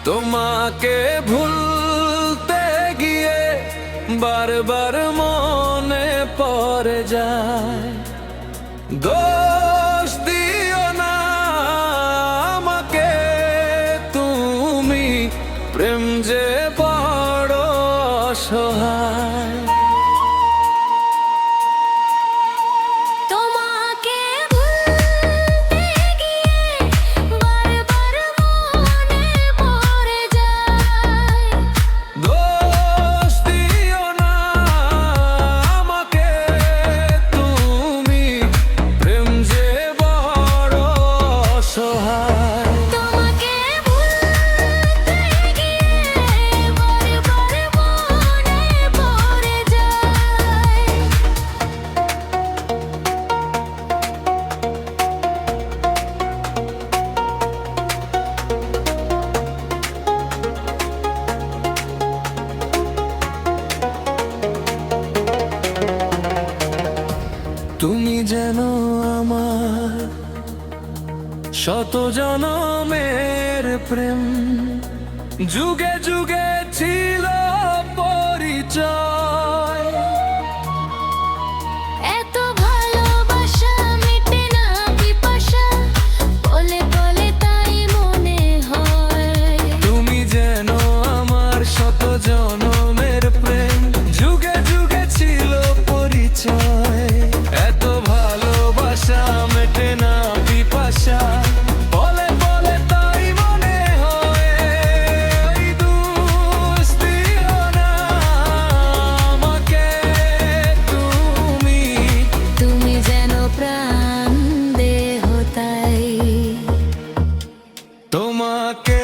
তোমাকে ভুলতে গিয়ে বারবার মনে পড়ে যায়। দোষ দিও না আমাকে তুমি, প্রেম যে বড় অসহায়। তুমি যেন আমার শত জনমের প্রেম, যুগে যুগে ছিল পরিচয়। এত ভালোবাসা মিটে না পিপাসা, বলে বলে তাই মনে হয়। তুমি যেন আমার শত জনমের প্রেম, যুগে যুগে ছিল পরিচয়। এত ভালোবাসা মেটে না পিপাসা, বলে বলে তাই মনে হয়। দোষ দিও না আমাকে তুমি, তুমি যেন প্রাণ দেহ তাই। তোমাকে